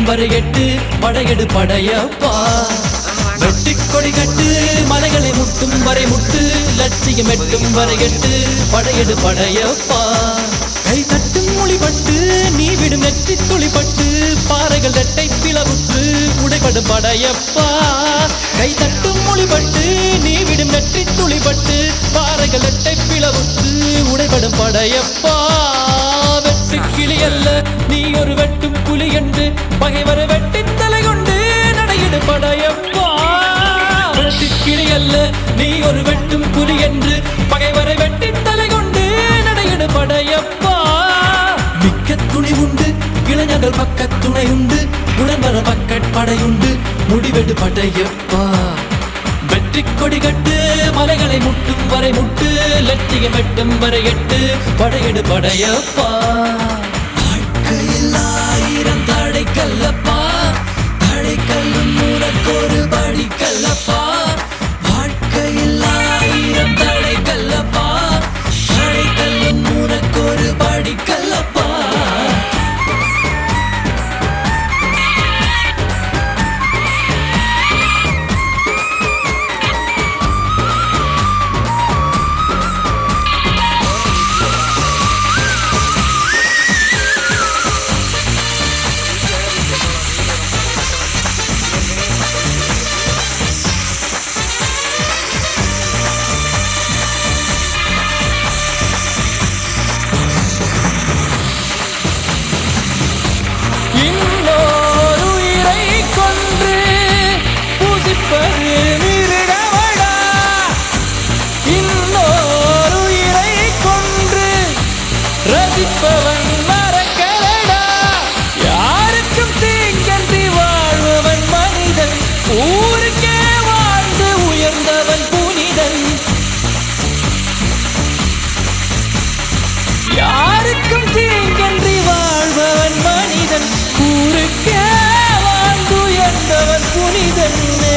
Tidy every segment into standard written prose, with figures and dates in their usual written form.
வரையெட்டு படையெடு படையப்பா. வெட்டிக் கொடி கட்டு மலைகளை முட்டும் வரை முட்டு லட்சியம் எட்டும் வரையெட்டு படையெடு படையப்பா. கை தட்டும் மொழிபட்டு நீ விடும் நெற்றி துளிப்பட்டு பாறைகள் ரெட்டை பிளவுற்று உடைபடும் படையப்பா. கை தட்டும் மொழிபட்டு நீ விடும் நெற்றி துளிப்பட்டு பாறைகள் ரெட்டை பிளவுற்று உடைபடும் படையப்பா. வெட்டு கிளி அல்ல நீ ஒரு வெட்டும் புலி என்று பகைவரை வெட்டி தலை கொண்டு நடையிடு படையப்பா. வெட்டு கிளி அல்ல நீ ஒரு வெட்டும் புலி என்று பகைவரை வெட்டி தலை கொண்டு நடையிடு படையப்பா. மிக்க துணி உண்டு இளைஞர்கள் பக்க துணை உண்டு உடன்பர பக்கட்படையுண்டு முடிவெடு படையப்பா. வெற்றி கொடி கட்டு மலைகளை முட்டும் வரை முட்டு லட்சியம் எட்டும் வரை எட்டு படையெடு படையப்பா. வாழ்க்கையில் ஆயிரம் தடை கல்லப்பா தடை கல்லும் உனக்கொரு படி கல்லப்பா. வாழ்க்கையில் ஆயிரம்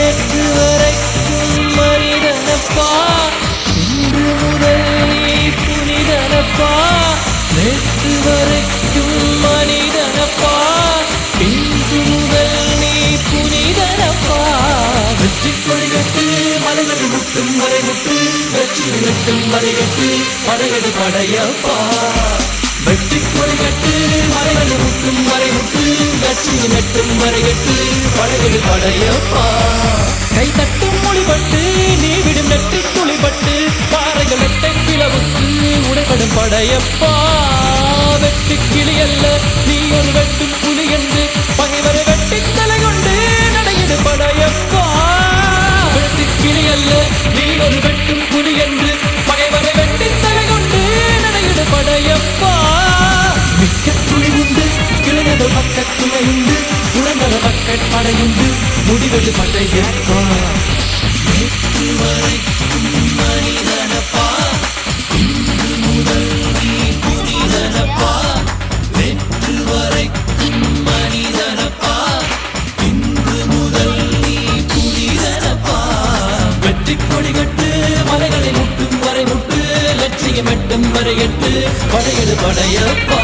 நேற்று வரைக்கும் மனிதனப்பா இன்று முதல் நீ புனிதனப்பா நேற்று வரைக்கும் மனிதனப்பா இன்று முதல் நீ புனிதனப்பா வெற்றி கொடி கட்டு மலைகள் முட்டும் வரை முட்டு வெற்றி வெட்டும் வரை கட்டு படையெடு படையப்பா வெற்றி கொடி கட்டு மலைகள் முட்டும் வரை முட்டு வெற்றி வெட்டும் வரை கட்டு படையெடு படையப்பா கை தட்டும் மொழிபட்டு நீ விடும் நெற்றி துளிபட்டு பாறைகள் வெட்டை பிளவுக்கு உடைபடும் படையப்பா வெட்டி கிளி அல்ல நீ ஒரு வெட்டும் புலி என்று பகைவரை வெட்டி தலை கொண்டு நடையிடு படையப்பா வெட்டி கிளி அல்ல நீ ஒரு வெட்டும் புலி என்று பகைவரை வெட்டி தலை கொண்டு நடையிடு படையப்பா மிக்க துளி உண்டு கிழனது பக்கத்துணை உண்டு உணர்ந்தத பக்கட் படையுண்டு முடிவது படையப்பா நேற்று வரைக்கும் மனிதனப்பா இன்று முதல் நீ புனிதனப்பா நேற்று வரைக்கும் மனிதனப்பா இன்று முதல் நீ புனிதனப்பா வெற்றி கொடி கட்டு மலைகளை முட்டும் வரை முட்டு லட்சியம் எட்டும் வரை எட்டு படையெடு படையப்பா